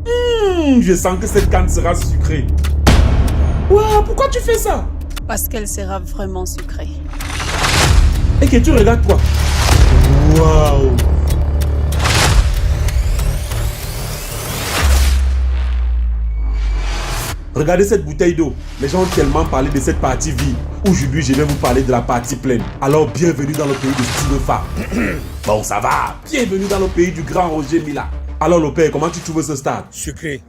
Je sens que cette canne sera sucrée. Ouah, pourquoi tu fais ça? Parce qu'elle sera vraiment sucrée. Et que tu regardes quoi? Waouh! Regardez cette bouteille d'eau. Les gens ont tellement parlé de cette partie vide. Aujourd'hui, je vais vous parler de la partie pleine. Alors, bienvenue dans le pays de Steve Fa. Bon, ça va. Bienvenue dans le pays du grand Roger Mila. Alors, le père, comment tu trouves ce stade? Sucré.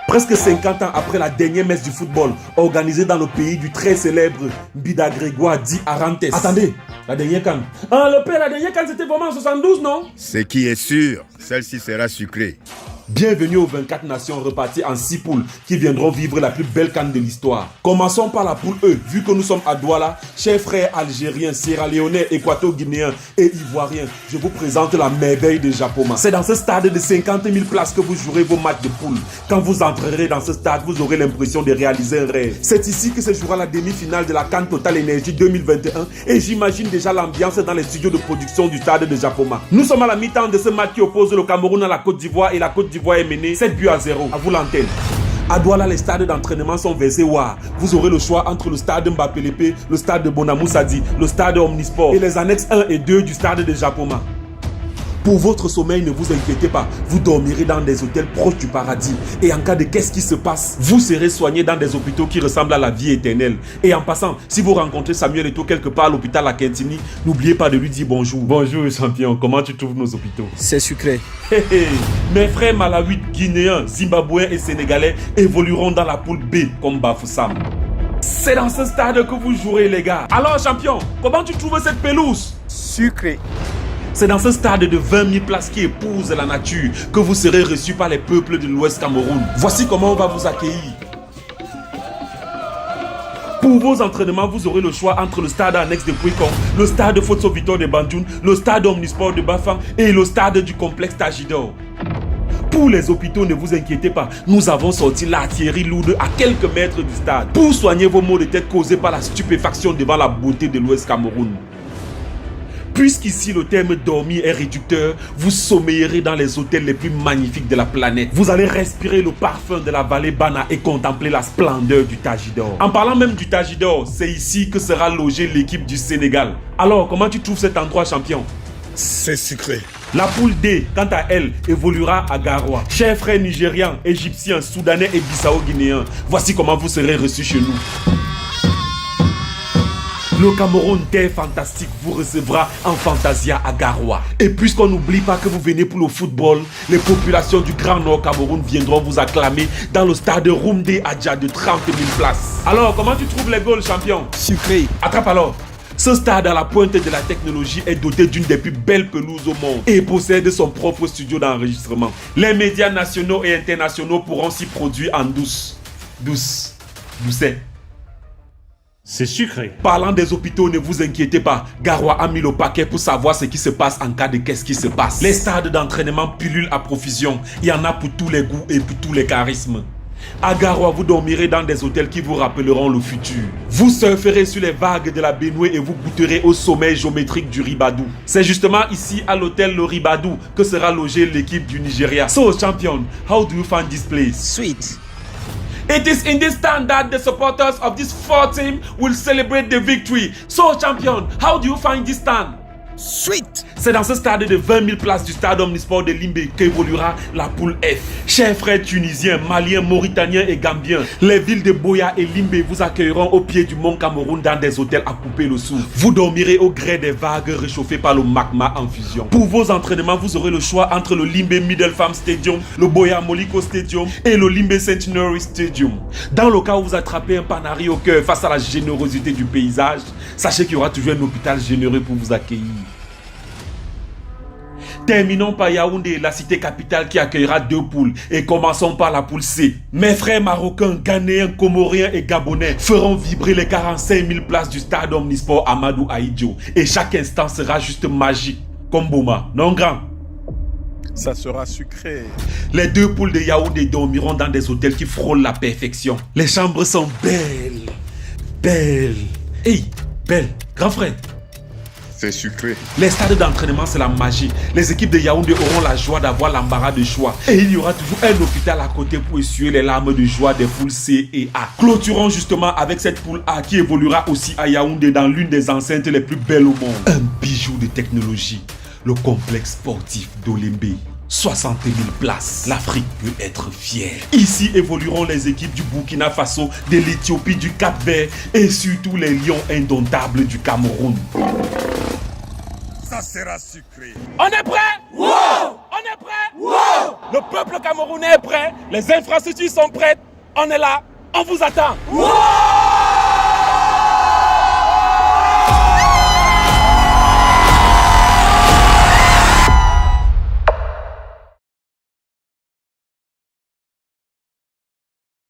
Presque 50 ans après la dernière messe du football, organisée dans le pays du très célèbre Mbida Grégoire dit Arantes. Attendez, la dernière canne. Ah, le père, la dernière canne, c'était vraiment en 72, non? Ce qui est sûr, celle-ci sera sucrée. Bienvenue aux 24 nations reparties en 6 poules qui viendront vivre la plus belle canne de l'histoire. Commençons par la poule E. Vu que nous sommes à Douala, chers frères algériens, sierra-léonais, équato-guinéens et ivoiriens, je vous présente la merveille de Japoma. C'est dans ce stade de 50 000 places que vous jouerez vos matchs de poule. Quand vous entrerez dans ce stade, vous aurez l'impression de réaliser un rêve. C'est ici que se jouera la demi-finale de la Cannes Total Energy 2021 et j'imagine déjà l'ambiance dans les studios de production du stade de Japoma. Nous sommes à la mi-temps de ce match qui oppose le Cameroun à la Côte d'Ivoire et la Côte d'Ivoire est menée 7-0. À vous l'antenne. À Douala, les stades d'entraînement sont versés WAR. Vous aurez le choix entre le stade Mbappé Lépé, le stade de Bonamou Sadi, le stade Omnisport et les annexes 1 et 2 du stade de Japoma. Pour votre sommeil, ne vous inquiétez pas, vous dormirez dans des hôtels proches du paradis. Et en cas de qu'est-ce qui se passe, vous serez soigné dans des hôpitaux qui ressemblent à la vie éternelle. Et en passant, si vous rencontrez Samuel Eto'o quelque part à l'hôpital à Kentini, n'oubliez pas de lui dire bonjour. Bonjour champion, comment tu trouves nos hôpitaux? C'est sucré. Mes frères malawis, guinéens, zimbabwéens et sénégalais évolueront dans la poule B comme Bafoussam. C'est dans ce stade que vous jouerez les gars. Alors champion, comment tu trouves cette pelouse? Sucré. C'est dans ce stade de 20 000 places qui épouse la nature que vous serez reçus par les peuples de l'Ouest Cameroun. Voici comment on va vous accueillir. Pour vos entraînements, vous aurez le choix entre le stade annexe de Pouikon, le stade de Fotso Victor de Bandjoun, le stade Omnisport de Bafang et le stade du complexe Tajidor. Pour les hôpitaux, ne vous inquiétez pas, nous avons sorti l'artillerie lourde à quelques mètres du stade pour soigner vos maux de tête causés par la stupéfaction devant la beauté de l'Ouest Cameroun. Puisqu'ici le terme dormir est réducteur, vous sommeillerez dans les hôtels les plus magnifiques de la planète. Vous allez respirer le parfum de la vallée Bana et contempler la splendeur du Tajidor. En parlant même du Tajidor, c'est ici que sera logée l'équipe du Sénégal. Alors, comment tu trouves cet endroit champion? C'est sucré. La poule D, quant à elle, évoluera à Garoua. Chers frères nigérians, égyptiens, soudanais et bissau-guinéens, voici comment vous serez reçus chez nous. Le Cameroun, terre fantastique, vous recevra en Fantasia à Garoua. Et puisqu'on n'oublie pas que vous venez pour le football, les populations du Grand Nord Cameroun viendront vous acclamer dans le stade Roumdé Adja de 30 000 places. Alors, comment tu trouves les goals, champion? Sucré. Attrape alors. Ce stade à la pointe de la technologie est doté d'une des plus belles pelouses au monde et possède son propre studio d'enregistrement. Les médias nationaux et internationaux pourront s'y produire en douce. Doucet. C'est sucré. Parlant des hôpitaux, ne vous inquiétez pas. Garoua a mis le paquet pour savoir ce qui se passe en cas de qu'est-ce qui se passe. Les stades d'entraînement pullulent à profusion. Il y en a pour tous les goûts et pour tous les charismes. À Garoua, vous dormirez dans des hôtels qui vous rappelleront le futur. Vous surferez sur les vagues de la Benoué et vous goûterez au sommeil géométrique du Ribadou. C'est justement ici, à l'hôtel Le Ribadou, que sera logée l'équipe du Nigeria. So, champion, how do you find this place? Sweet. It is in this stand that the supporters of this 4 team will celebrate the victory. So, champion, how do you find this stand? Sweet. C'est dans ce stade de 20 000 places du stade Omnisport de Limbé qu'évoluera la poule F. Chers frères tunisiens, maliens, mauritaniens et gambiens, les villes de Boya et Limbé vous accueilleront au pied du mont Cameroun dans des hôtels à couper le souffle. Vous dormirez au gré des vagues réchauffées par le magma en fusion. Pour vos entraînements, vous aurez le choix entre le Limbé Middle Farm Stadium, le Boya Moliko Stadium et le Limbé Centenary Stadium. Dans le cas où vous attrapez un panari au cœur face à la générosité du paysage, sachez qu'il y aura toujours un hôpital généreux pour vous accueillir. Terminons par Yaoundé, la cité capitale qui accueillera 2 poules. Et commençons par la poule C. Mes frères marocains, ghanéens, comoriens et gabonais feront vibrer les 45 000 places du stade Omnisport Amadou Ahidjo. Et chaque instant sera juste magique. Comme Boma, non grand? Ça sera sucré. Les 2 poules de Yaoundé dormiront dans des hôtels qui frôlent la perfection. Les chambres sont belles. Belles. Hey, belle, grand frère. C'est sucré. Les stades d'entraînement, c'est la magie. Les équipes de Yaoundé auront la joie d'avoir l'embarras de choix. Et il y aura toujours un hôpital à côté pour essuyer les larmes de joie des poules C et A. Clôturons justement avec cette poule A qui évoluera aussi à Yaoundé dans l'une des enceintes les plus belles au monde. Un bijou de technologie. Le complexe sportif d'Olembe. 60 000 places. L'Afrique peut être fière. Ici évolueront les équipes du Burkina Faso, de l'Éthiopie, du Cap-Vert et surtout les lions indomptables du Cameroun. Ça sera sucré. On est prêt? Wow! On est prêt? Wow! Le peuple camerounais est prêt. Les infrastructures sont prêtes. On est là. On vous attend. Wow!